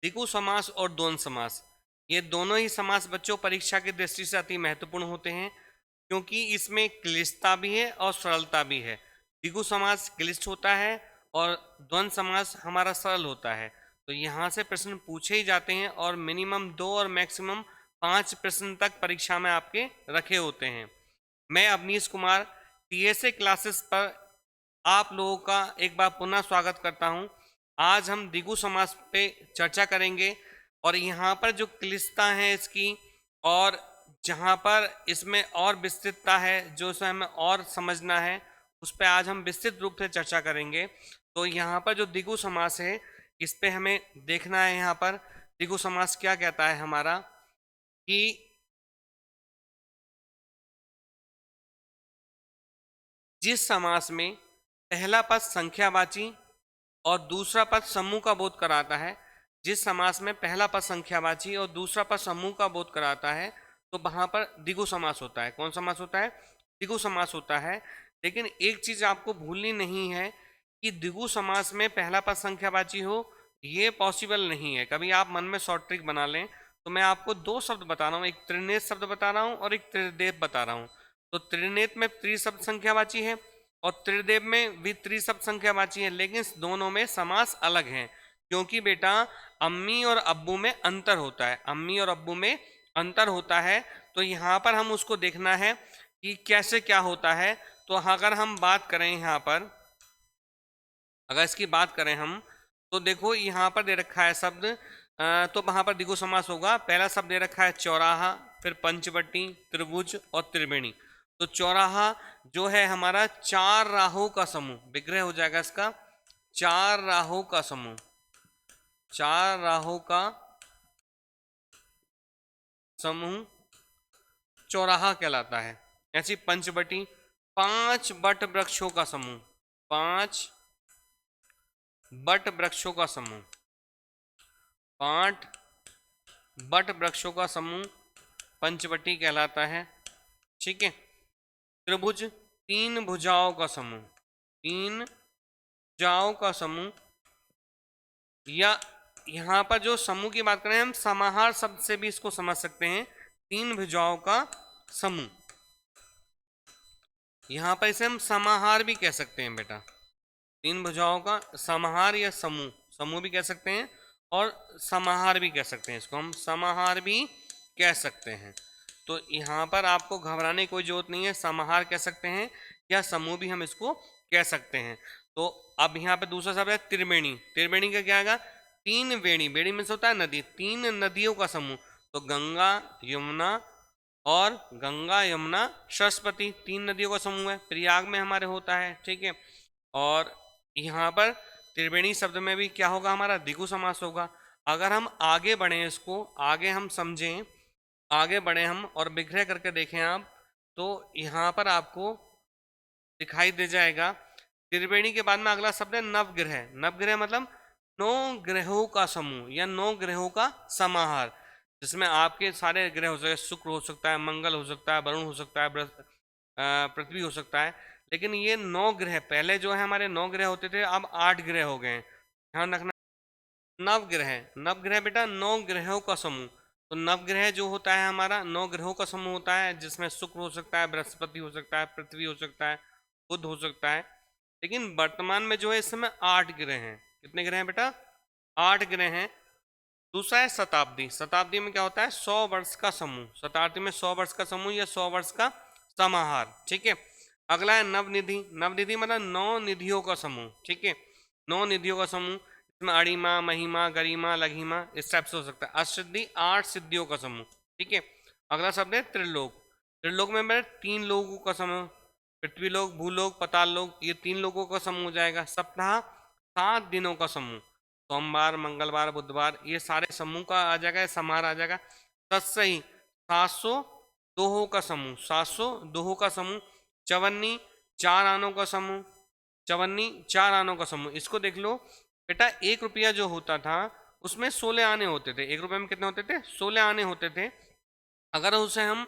द्विगु समास और द्वंद्व समास, ये दोनों ही समास बच्चों परीक्षा की दृष्टि से अति महत्वपूर्ण होते हैं, क्योंकि इसमें क्लिष्टता भी है और सरलता भी है। द्विगु समास क्लिष्ट होता है और द्वंद्व समास हमारा सरल होता है। तो यहाँ से प्रश्न पूछे ही जाते हैं और मिनिमम 2 और मैक्सिमम 5 प्रश्न तक परीक्षा में आपके रखे होते हैं। मैं अवनीश कुमार टीएसए क्लासेस पर आप लोगों का एक बार पुनः स्वागत करता हूं। आज हम द्विगु समास पे चर्चा करेंगे और यहाँ पर जो क्लिष्टता है इसकी और जहाँ पर इसमें और विस्तृतता है, जो इसे हमें और समझना है, उस पर आज हम विस्तृत रूप से चर्चा करेंगे। तो यहाँ पर जो द्विगु समास है इस पे हमें देखना है। यहाँ पर द्विगु समास क्या कहता है हमारा कि जिस समास में पहला पद संख्यावाची और दूसरा पद समूह का बोध कराता है, जिस समास में पहला पद संख्यावाची और दूसरा पद समूह का बोध कराता है, तो वहां पर द्विगु समास होता है। कौन समास होता है? द्विगु समास होता है। लेकिन एक चीज आपको भूलनी नहीं है कि द्विगु समास में पहला पद संख्यावाची हो, ये पॉसिबल नहीं है। कभी आप मन में शॉर्ट ट्रिक बना लें। तो मैं आपको 2 शब्द बता रहा हूँ, एक त्रिनेत शब्द बता रहा हूँ और एक त्रिदेव बता रहा हूँ। तो त्रिनेत में त्रिशब्द संख्यावाची है और त्रिदेव में भी त्रिशब्द संख्यावाची है, लेकिन दोनों में समास अलग है, क्योंकि बेटा अम्मी और अब्बू में अंतर होता है। अम्मी और अब्बू में अंतर होता है। तो यहाँ पर हम उसको देखना है कि कैसे क्या होता है। तो अगर हम बात करें यहाँ पर, अगर इसकी बात करें हम, तो देखो यहाँ पर दे रखा है शब्द, तो वहाँ पर द्विगु समास होगा। पहला शब्द दे रखा है चौराहा, फिर पंचवटी, त्रिभुज और त्रिवेणी। तो चौराहा जो है हमारा 4 राहों का समूह, विग्रह हो जाएगा इसका 4 राहों का समूह, 4 राहों का समूह चौराहा कहलाता है। ऐसी पंचवटी 5 बट वृक्षों का समूह, 5 बट वृक्षों का समूह, 5 बट वृक्षों का समूह पंचवटी कहलाता है। ठीक है। त्रिभुज 3 भुजाओं का समूह, 3 भुजाओं का समूह, या यहाँ पर जो समूह की बात करें हम समाहार शब्द से भी इसको समझ सकते हैं। 3 भुजाओं का समूह, यहाँ पर इसे हम समाहार भी कह सकते हैं बेटा। 3 भुजाओं का समाहार या समूह, समूह भी कह सकते हैं और समाहार भी कह सकते हैं। इसको हम समाहार भी कह सकते हैं। तो यहाँ पर आपको घबराने की कोई जरूरत नहीं है, समाहार कह सकते हैं या समूह भी हम इसको कह सकते हैं। तो अब यहाँ पे दूसरा शब्द है त्रिवेणी। त्रिवेणी का क्या आएगा? 3 वेणी, वेणी में से होता है नदी, 3 नदियों का समूह। तो गंगा यमुना और गंगा यमुना सरस्वती 3 नदियों का समूह है, प्रयाग में हमारे होता है। ठीक है। और यहाँ पर त्रिवेणी शब्द में भी क्या होगा हमारा? द्विगु समास होगा। अगर हम आगे बढ़े, इसको आगे हम समझें, आगे बढ़े हम और विग्रह करके देखें आप, तो यहाँ पर आपको दिखाई दे जाएगा त्रिवेणी के बाद में अगला शब्द है नवग्रह। नवग्रह मतलब 9 ग्रहों का समूह या 9 ग्रहों का समाहार, जिसमें आपके सारे ग्रह हो सकते हैं। शुक्र हो सकता है, मंगल हो सकता है, वरुण हो सकता है, पृथ्वी हो सकता है। लेकिन ये 9 ग्रह, पहले जो है हमारे 9 ग्रह होते थे, अब 8 ग्रह हो गए हैं। ध्यान रखना। नवग्रह, नवग्रह बेटा 9 ग्रहों का समूह। तो नवग्रह जो होता है हमारा 9 ग्रहों का समूह होता है, जिसमें शुक्र हो सकता है, बृहस्पति हो सकता है, पृथ्वी हो सकता है, बुध हो सकता है। लेकिन वर्तमान में जो है इस समय 8 ग्रह हैं। कितने ग्रह हैं बेटा? 8 ग्रह हैं। दूसरा है शताब्दी। शताब्दी में क्या होता है? 100 वर्ष का समूह। शताब्दी में 100 वर्ष का समूह या 100 वर्ष का समाहार। ठीक है। अगला है नवनिधि। नवनिधि मतलब 9 निधियों का समूह। ठीक है। 9 निधियों का समूह, इसमें अणिमा, महिमा, गरिमा, लघिमा इस टाइप से हो सकता है। अष्टसिद्धि 8 सिद्धियों का समूह। ठीक है। अगला शब्द है त्रिलोक। त्रिलोक में मेरे 3 लोगों का समूह, पृथ्वीलोक, भूलोक, पाताल लोक, ये 3 लोगों का समूह हो जाएगा। सप्ताह 7 दिनों का समूह, सोमवार, मंगलवार, बुधवार, ये सारे समूह का आ जाएगा, समाहार आ जाएगा। तत्सही 700 दोहों का समूह, 700 दोहों का समूह। चवन्नी 4 आनों का समूह, चवन्नी 4 आनों का समूह। इसको देख लो बेटा, 1 रुपया जो होता था उसमें 16 आने होते थे। 1 रुपये में कितने होते थे? 16 आने होते थे। अगर उसे हम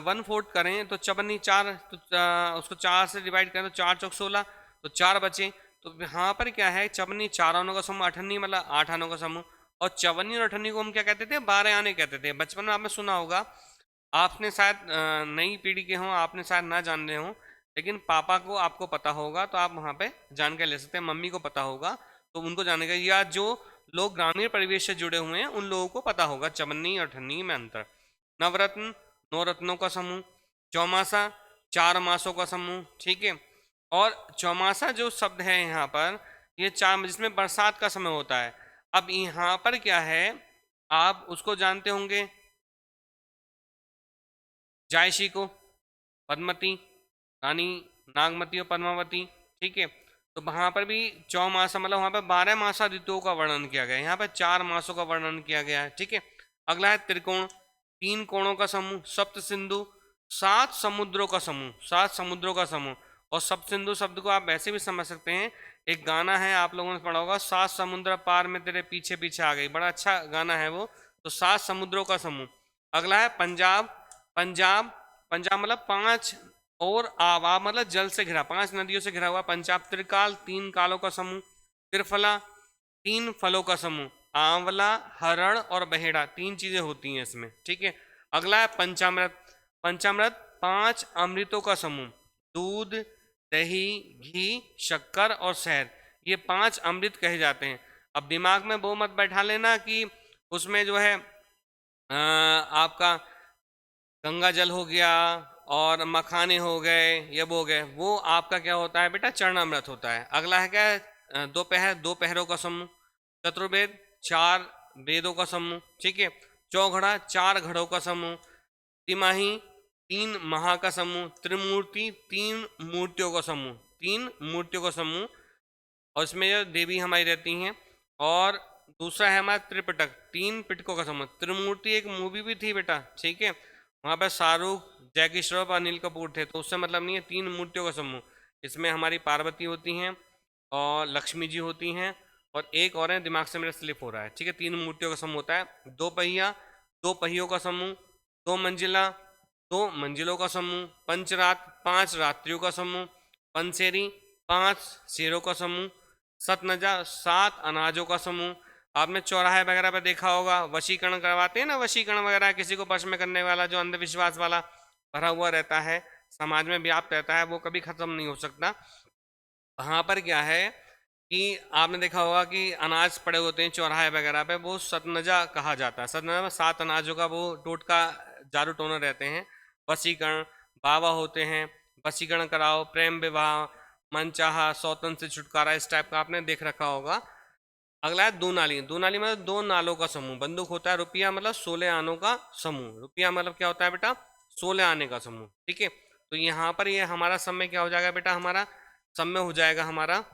1/4 करें तो चवन्नी 4, तो उसको 4 से डिवाइड करें तो 4 चौक 16, तो 4 बचे। तो यहाँ पर क्या है? चवन्नी 4 आनों का समूह, अठन्नी मतलब 8 आनों का समूह, और चवन्नी और अठन्नी को हम क्या कहते थे, 12 आने कहते थे। बचपन में आपने सुना होगा, आपने शायद नई पीढ़ी के हों, आपने शायद ना जान रहे हों, लेकिन पापा को आपको पता होगा तो आप वहाँ पे जानकारी ले सकते हैं, मम्मी को पता होगा तो उनको जानेगा, या जो लोग ग्रामीण परिवेश से जुड़े हुए हैं उन लोगों को पता होगा चवन्नी और अठन्नी में अंतर। नवरत्न, 9 रत्नों का समूह। चौमासा, 4 मासों का समूह, ठीक है। और चौमासा जो शब्द है यहाँ पर, ये 4, जिसमें बरसात का समय होता है। अब यहाँ पर क्या है, आप उसको जानते होंगे, जायशी को, पद्मती, रानी नागमती और पद्मावती, ठीक है। तो वहां पर भी चौमासा मतलब वहां पर 12 मासा ऋतुओं का वर्णन किया गया है, यहाँ पर 4 मासों का वर्णन किया गया है, ठीक है। अगला है त्रिकोण, 3 कोणों का समूह। सप्त सिंधु, 7 समुद्रों का समूह, 7 समुद्रों का समूह। और सप्त सिंधु शब्द को आप वैसे भी समझ सकते हैं, एक गाना है आप लोगों ने पढ़ा होगा, 7 समुद्र पार में तेरे पीछे पीछे आ गई, बड़ा अच्छा गाना है वो। तो 7 समुद्रों का समूह। अगला है पंजाब, पंजाब, पंजाब मतलब 5 और आब मतलब जल से घिरा, 5 नदियों से घिरा हुआ पंजाब। त्रिकाल, 3 कालों का समूह। त्रिफला, 3 फलों का समूह। आंवला, हरण और बहेड़ा, 3 चीजें होती हैं इसमें, ठीक है। अगला है पंचामृत, पंचामृत 5 अमृतों का समूह। दूध, दही, घी, शक्कर और शहद, ये 5 अमृत कहे जाते हैं। अब दिमाग में वो मत बैठा लेना कि उसमें जो है आपका गंगा जल हो गया और मखाने हो गए, ये वो हो गए, वो आपका क्या होता है बेटा, चरणामृत होता है। अगला है क्या, दोपहर, 2 पहरों का समूह। चतुर्वेद, 4 वेदों का समूह, ठीक है। चौघड़ा, 4 घड़ों का समूह। तिमाही, 3 माह का समूह। त्रिमूर्ति, 3 मूर्तियों का समूह, 3 मूर्तियों का समूह। और इसमें जो देवी हमारी रहती हैं। और दूसरा है हमारा त्रिपिटक, 3 पिटकों का समूह। त्रिमूर्ति एक मूवी भी थी बेटा, ठीक है, वहाँ पर शाहरुख, जैकी श्रॉफ और अनिल कपूर थे, तो उससे मतलब नहीं है, 3 मूर्तियों का समूह। इसमें हमारी पार्वती होती हैं और लक्ष्मी जी होती हैं, और एक और है, दिमाग से मेरा स्लिप हो रहा है, ठीक है। 3 मूर्तियों का समूह होता है। 2 पहिया, 2 पहियों का समूह। 2 मंजिला, 2 मंजिलों का समूह। पंचरात, 5 रात्रियों का समूह। पंसेरी, 5 शेरों का समूह। सतनजा, 7 अनाजों का समूह। आपने चौराहे वगैरह पे देखा होगा, वशीकरण करवाते हैं ना, वशीकरण वगैरह, किसी को वश में करने वाला जो अंधविश्वास वाला भरा हुआ रहता है, समाज में व्याप्त रहता है, वो कभी खत्म नहीं हो सकता। वहाँ पर क्या है कि आपने देखा होगा कि अनाज पड़े होते हैं चौराहे वगैरह पे, वो सतनजा कहा जाता है। सतनजा में 7 अनाजों का वो टोटका जारू टोना रहते हैं। वशीकरण, बाबा होते हैं, वशीकरण कराओ, प्रेम विवाह, मनचाहा, सौतन से छुटकारा, इस टाइप का आपने देख रखा होगा। अगला है दो नाली, दो नाली मतलब 2 नालों का समूह। बंदूक होता है रुपया, मतलब 16 आनों का समूह। रुपया मतलब क्या होता है बेटा, 16 आने का समूह, ठीक है। तो यहाँ पर ये हमारा समय क्या हो जाएगा बेटा, हमारा समय हो जाएगा, हमारा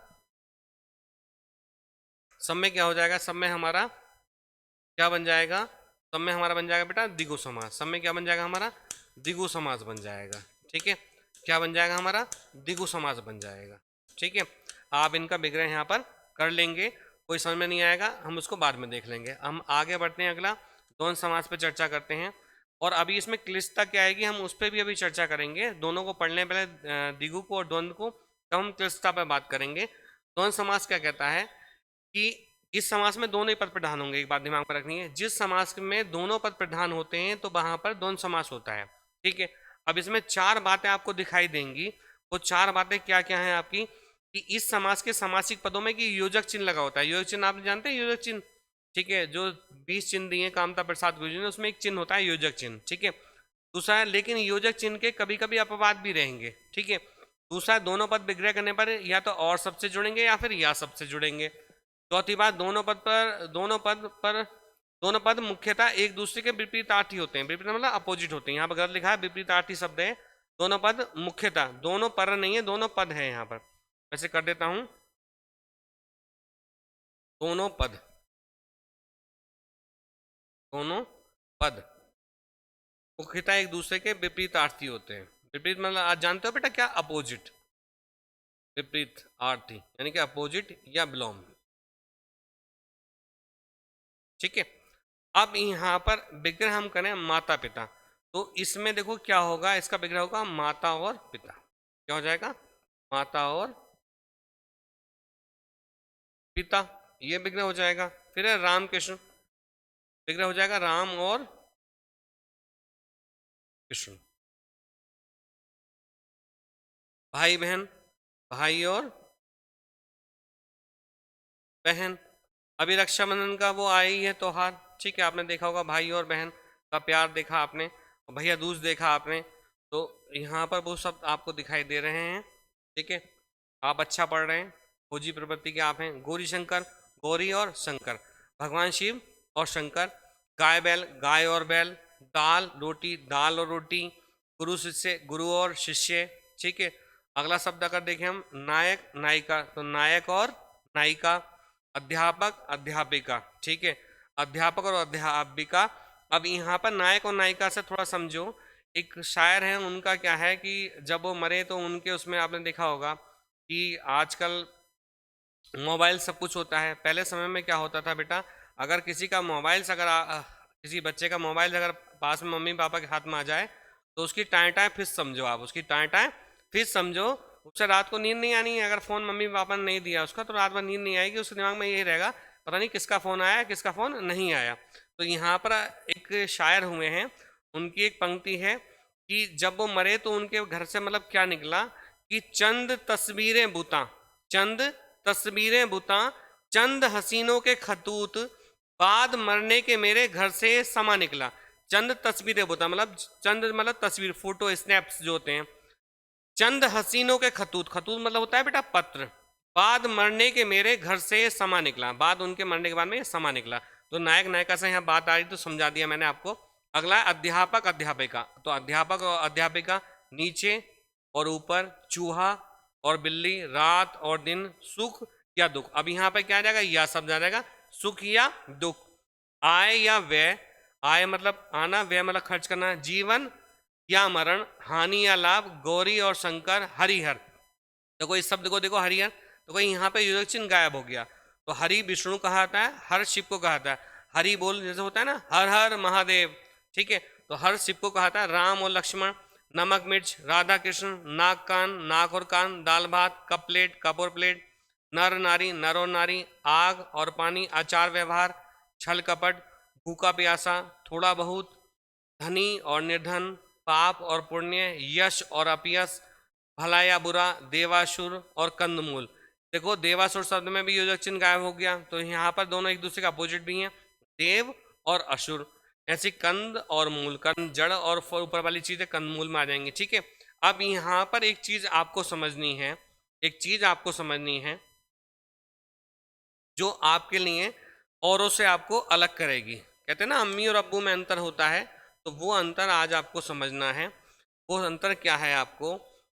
समय क्या हो जाएगा, समय हमारा क्या बन जाएगा, समय हमारा बन जाएगा बेटा द्विगु समास। समय क्या बन जाएगा हमारा, द्विगु समास बन जाएगा, ठीक है। क्या बन जाएगा हमारा, द्विगु समास बन जाएगा, ठीक है। आप इनका विग्रह यहाँ पर कर लेंगे, कोई समझ में नहीं आएगा हम उसको बाद में देख लेंगे। हम आगे बढ़ते हैं, अगला द्वंद समास पे चर्चा करते हैं। और अभी इसमें क्लिष्टता क्या आएगी, हम उस पर भी अभी चर्चा करेंगे। दोनों को पढ़ने पहले द्विगु को और द्वंद को, तब हम क्लिष्टता पर बात करेंगे। द्वंद समास क्या कहता है कि इस समास में दोनों ही पद प्रधान होंगे। एक बात दिमाग में रखनी है, जिस समास में दोनों पद प्रधान होते हैं तो वहां पर द्वंद समास होता है, ठीक है। अब इसमें 4 बातें आपको दिखाई देंगी। वो 4 बातें क्या क्या हैं आपकी, कि इस समास के समासिक पदों में कि योजक चिन्ह लगा होता है। योजक चिन्ह आप जानते हैं, योजक चिन्ह, ठीक है, जो 20 चिन्ह दिए कामता प्रसाद गुरुजी ने, उसमें एक चिन्ह होता है योजक चिन्ह, ठीक है। दूसरा है, लेकिन योजक चिन्ह के कभी कभी अपवाद भी रहेंगे, ठीक है। दूसरा, दोनों पद विग्रह करने पर या तो और सबसे जुड़ेंगे या फिर या सबसे जुड़ेंगे। चौथी बात, दोनों पद मुख्यतः एक दूसरे के विपरीतार्थी होते हैं। विपरीत मतलब अपोजिट होते हैं, यहाँ पर गलत लिखा है, विपरीतार्थी शब्द है। दोनों पद मुख्यतः, दोनों पर नहीं है, दोनों पद है यहाँ पर। वैसे कर देता हूं, दोनों पद, दोनों पद मुख्यतः एक दूसरे के विपरीतार्थी होते हैं। विपरीत मतलब आज जानते हो बेटा क्या, अपोजिट, विपरीत आर्थी यानी कि अपोजिट या बिलोम, ठीक है। अब यहाँ पर विग्रह हम करें माता पिता, तो इसमें देखो क्या होगा, इसका विग्रह होगा माता और पिता। क्या हो जाएगा, माता और पिता, ये विग्रह हो जाएगा। फिर है रामकृष्ण, विग्रह हो जाएगा राम और कृष्ण। भाई बहन, भाई और बहन। अभी रक्षाबंधन का वो आई है त्योहार, ठीक है, आपने देखा होगा भाई और बहन का प्यार देखा आपने, और भैया दूज देखा आपने। तो यहाँ पर वो सब आपको दिखाई दे रहे हैं, ठीक है। आप अच्छा पढ़ रहे हैं, खोजी प्रवृत्ति के आप हैं। गौरी शंकर, गौरी और शंकर, भगवान शिव और शंकर। गाय बैल, गाय और बैल। दाल रोटी, दाल और रोटी। गुरु शिष्य, गुरु और शिष्य, ठीक है। अगला शब्द अगर देखें हम, नायक नायिका, तो नायक और नायिका। अध्यापक अध्यापिका, ठीक है, अध्यापक और अध्यापिका। अब यहाँ पर नायक और नायिका से थोड़ा समझो। एक शायर है, उनका क्या है कि जब वो मरे तो उनके उसमें आपने देखा होगा कि आजकल मोबाइल सब कुछ होता है। पहले समय में क्या होता था बेटा, अगर किसी का मोबाइल से अगर किसी बच्चे का मोबाइल अगर पास में मम्मी पापा के हाथ में आ जाए तो उसकी टाएं टाएं फिस समझो, आप उसकी टाएं टाएं फिस समझो। उससे रात को नींद नहीं आनी है। अगर फ़ोन मम्मी पापा ने नहीं दिया उसका तो रात भर नींद नहीं आएगी, उसके दिमाग में यही रहेगा पता नहीं किसका फ़ोन आया किसका फ़ोन नहीं आया। तो यहाँ पर एक शायर हुए हैं, उनकी एक पंक्ति है कि जब वो मरे तो उनके घर से मतलब क्या निकला कि चंद तस्वीरें बुता, चंद तस्वीरें बुता, चंद हसीनों के खतूत, बाद मरने के मेरे घर से समा निकला। चंद तस्वीरें बुता मतलब चंद मतलब तस्वीर, फोटो, स्नैप्स जो होते हैं। चंद हसीनों के खतूत, खतूत मतलब होता है बेटा पत्र। बाद मरने के मेरे घर से समा निकला, बाद उनके मरने के बाद में समा निकला। तो नायक नायिका से यहाँ बात आ रही तो समझा दिया मैंने आपको। अगला है अध्यापक अध्यापिका, तो अध्यापक और अध्यापिका, नीचे और ऊपर, चूहा और बिल्ली, रात और दिन, सुख या दुख। अब यहाँ पे क्या आ जाएगा, या शब्द आ जाएगा, सुख या दुख। आय या व्यय, आय मतलब आना, व्यय मतलब खर्च करना। जीवन या मरण, हानि या लाभ। गौरी और शंकर, हरिहर। तो कोई शब्द को देखो हरिहर, तो कोई यहाँ पे योजक चिन्ह गायब हो गया। तो हरि विष्णु कहा जाता है, हर शिव को कहा जाता है। हरि बोल जैसे होता है ना, हर हर महादेव, ठीक है, तो हर शिव को कहा जाता है। राम और लक्ष्मण, नमक मिर्च, राधा कृष्ण, नाक कान, नाक और कान, दाल भात, कप प्लेट, कप और प्लेट, नर नारी, नर और नारी, आग और पानी, आचार व्यवहार, छल कपट, भूखा प्यासा, थोड़ा बहुत, धनी और निर्धन, पाप और पुण्य, यश और अपयश, भला या बुरा, देवासुर और कंदमूल। देखो देवासुर शब्द में भी योजक चिन्ह गायब हो गया, तो यहाँ पर दोनों एक दूसरे का अपोजिट भी हैं, देव और असुर। ऐसे कंद और मूल, कंद जड़ और ऊपर वाली चीजें कंदमूल में आ जाएंगी, ठीक है। अब यहाँ पर एक चीज आपको समझनी है, एक चीज आपको समझनी है जो आपके लिए औरों से आपको अलग करेगी। कहते हैं ना अम्मी और अब्बू में अंतर होता है, तो वो अंतर आज आपको समझना है। वो अंतर क्या है आपको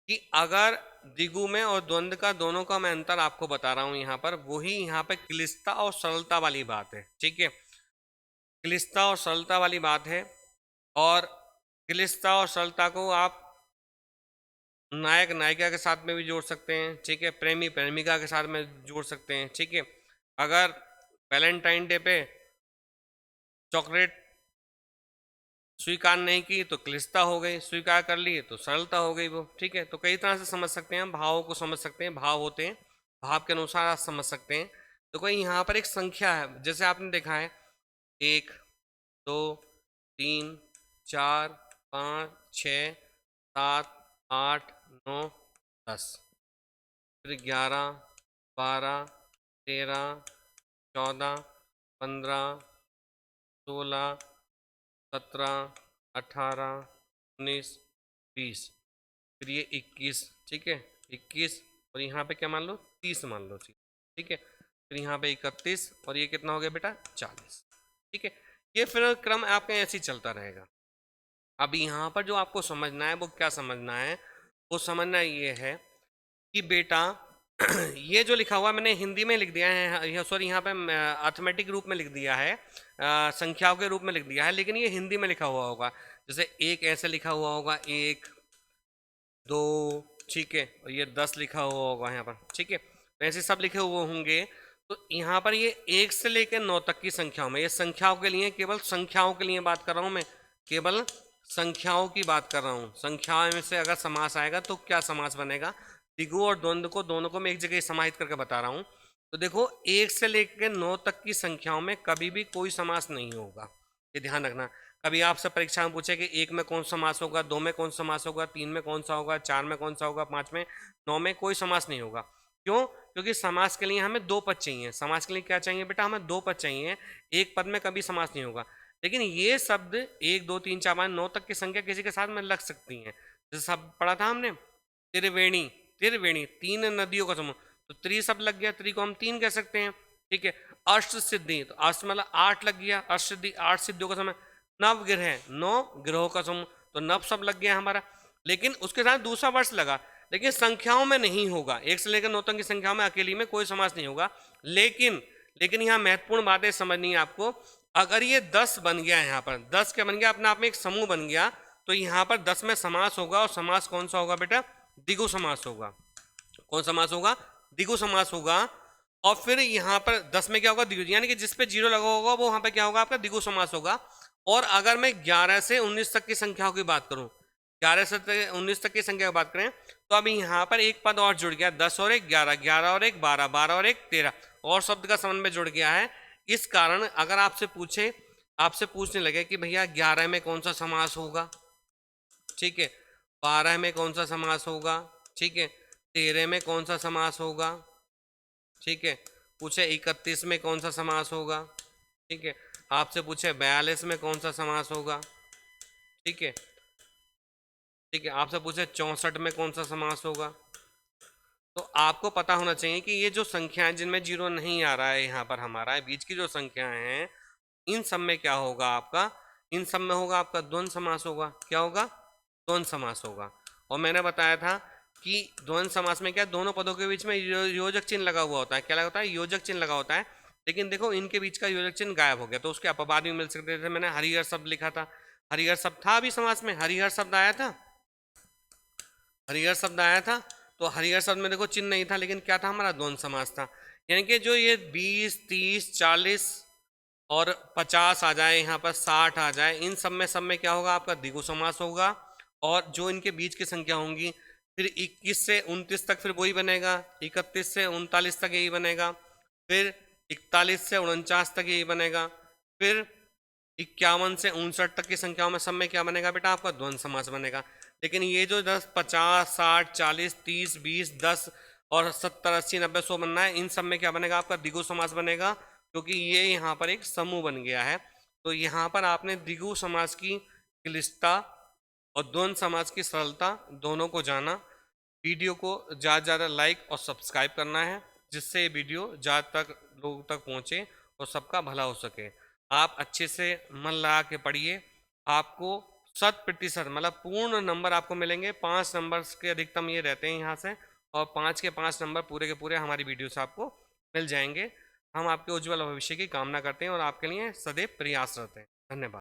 कि अगर द्विगु में और द्वंद्व का, दोनों का मैं अंतर आपको बता रहा हूं यहाँ पर, वही यहाँ पे क्लिष्टता और सरलता वाली बात है, ठीक है। क्लिष्टता और सरलता वाली बात है, और क्लिष्टता और सरलता को आप नायक नायिका के साथ में भी जोड़ सकते हैं, ठीक है, प्रेमी प्रेमिका के साथ में जोड़ सकते हैं, ठीक है। अगर वैलेंटाइन डे पे चॉकलेट स्वीकार नहीं की तो क्लिष्टता हो गई, स्वीकार कर ली तो सरलता हो गई वो, ठीक है। तो कई तरह से समझ सकते हैं, भावों को समझ सकते हैं, भाव होते हैं, भाव के अनुसार आप समझ सकते हैं। तो कोई यहाँ पर एक संख्या है, जैसे आपने देखा है 1 2 3 4 5 6 7 8 9 10, फिर 11 12 13 14 15 16 17 18 19 20, फिर ये 21, ठीक है, 21, और यहाँ पे क्या मान लो 30 मान लो, ठीक है। फिर यहाँ पे 31, और ये कितना हो गया बेटा 40, ठीक है। ये फिर क्रम आपका ऐसे ही चलता रहेगा। अब यहाँ पर जो आपको समझना है वो क्या समझना है, वो समझना ये है कि बेटा ये जो लिखा हुआ मैंने हिंदी में लिख दिया है, सॉरी यहाँ पे अर्थमेटिक रूप में लिख दिया है, संख्याओं के रूप में लिख दिया है, लेकिन ये हिंदी में लिखा हुआ होगा। जैसे एक ऐसे लिखा हुआ होगा 1 2, ठीक है, और ये 10 लिखा हुआ होगा यहाँ पर, ठीक है, तो ऐसे सब लिखे हुए होंगे। तो यहाँ पर ये 1 से लेकर 9 तक की संख्याओं में, ये संख्याओं के लिए, केवल संख्याओं के लिए बात कर रहा हूँ मैं, केवल संख्याओं की बात कर रहा हूँ। संख्याओं में से अगर समास आएगा तो क्या समास बनेगा, द्विगु और द्वंद्व को, दोनों को मैं एक जगह समाहित करके बता रहा हूँ। तो देखो 1 से लेकर 9 तक की संख्याओं में कभी भी कोई समास नहीं होगा, ये ध्यान रखना। कभी आपसे परीक्षा में पूछे कि 1 में कौन सा समास होगा, 2 में कौन सा समास होगा, 3 में कौन सा होगा, 4 में कौन सा होगा, 5 में, 9 में कोई समास नहीं होगा। क्यों? क्योंकि समास के लिए हमें 2 पद चाहिए। समास के लिए क्या चाहिए बेटा? हमें 2 पद चाहिए, एक पद में कभी समास नहीं होगा। लेकिन ये शब्द 1 2 3 4 5 9 तक की संख्या किसी के साथ में लग सकती हैं। जैसे शब्द पढ़ा था हमने, त्रिवेणी, त्रिवेणी 3 नदियों का समूह, तो त्रि शब्द लग गया, त्रि को हम 3 कह सकते हैं, ठीक है। अष्ट सिद्धि, तो अष्ट मतलब 8 लग गया, अष्ट सिद्धि 8 सिद्धियों का समय। नव ग्रह 9 ग्रहों का समूह, तो नव शब्द लग गया हमारा। लेकिन उसके साथ दूसरा वर्ष लगा, लेकिन संख्याओं में नहीं होगा। 1 से लेकर 9 तक की संख्याओं में अकेली में कोई समास नहीं होगा। लेकिन यहाँ महत्वपूर्ण बातें समझनी है आपको। अगर ये 10 बन गया, यहाँ पर 10 क्या बन गया? अपने आप में एक समूह बन गया, तो यहाँ पर 10 में समास होगा, और समास कौन सा होगा बेटा? द्विगु समास होगा। कौन समास होगा? द्विगु समास होगा। और फिर यहाँ पर 10 में क्या होगा? द्विगु, यानी कि जिस पे 0 लगा होगा वो वहां पे क्या होगा? आपका द्विगु समास होगा। और अगर मैं 11 से 19 तक की संख्याओं की बात करूं, 11 से 19 तक की संख्या की बात करें, तो अभी यहाँ पर एक पद और जुड़ गया, 10 और 1 11, 11 और 1 12, 12 और 1 13, और शब्द का समन्वय जुड़ गया है। इस कारण अगर आपसे पूछने लगे कि भैया 11 में कौन सा समास होगा, ठीक है, 12 में कौन सा समास होगा, ठीक है, 13 में कौन सा समास होगा, ठीक है, पूछे 31 में कौन सा समास होगा, ठीक है, आपसे पूछे 42 में कौन सा समास होगा, ठीक है, ठीक है, आपसे पूछे 64 में कौन सा समास होगा, तो आपको पता होना चाहिए कि ये जो संख्याएं जिनमें 0 नहीं आ रहा है, यहाँ पर हमारा बीच की जो संख्याएं हैं, इन सब में क्या होगा आपका? इन सब में होगा आपका द्वंद्व समास होगा। क्या होगा? द्वंद्व समास होगा। और मैंने बताया था कि द्वंद्व समास में क्या, दोनों पदों के बीच में योजक चिन्ह लगा हुआ होता है। क्या लगा होता है? योजक चिन्ह लगा होता है। लेकिन देखो इनके बीच का योजक चिन्ह गायब हो गया, तो उसके अपवाद भी मिल सकते थे। मैंने हरिहर शब्द लिखा था, हरिहर शब्द था अभी समास में, हरिहर शब्द आया था, हरिहर शब्द आया था। तो हरिहर शब्द में देखो चिन्ह नहीं था, लेकिन क्या था? हमारा द्वंद्व समास था। यानी कि जो ये 20 30 40 और 50 आ जाए, यहाँ पर 60 आ जाए, इन सब में क्या होगा? आपका द्विगु समास होगा। और जो इनके बीच की संख्या होंगी, फिर 21 से 29 तक फिर वही बनेगा, 31 से 39 तक यही बनेगा, फिर 41 से 49 तक यही बनेगा, फिर 51 से 59 तक की संख्याओं में सब में क्या बनेगा बेटा? आपका द्वंद्व समास बनेगा। लेकिन ये जो 10 50 60 40 30 20 10 और 70 80 90 100 बनना है, इन सब में क्या बनेगा? आपका द्विगु समास बनेगा, क्योंकि ये यहाँ पर एक समूह बन गया है। तो यहाँ पर आपने द्विगु समास की क्लिष्टता और द्वंद्व समास की सरलता दोनों को जाना। वीडियो को ज़्यादा से ज़्यादा लाइक और सब्सक्राइब करना है, जिससे ये वीडियो ज़्यादा तक लोगों तक पहुँचे और सबका भला हो सके। आप अच्छे से मन लगा के पढ़िए, आपको 100% मतलब पूर्ण नंबर आपको मिलेंगे। 5 नंबर के अधिकतम ये रहते हैं यहाँ से, और 5 के 5 नंबर पूरे के पूरे हमारी वीडियो से आपको मिल जाएंगे। हम आपके उज्ज्वल भविष्य की कामना करते हैं और आपके लिए सदैव प्रयासरत हैं। धन्यवाद।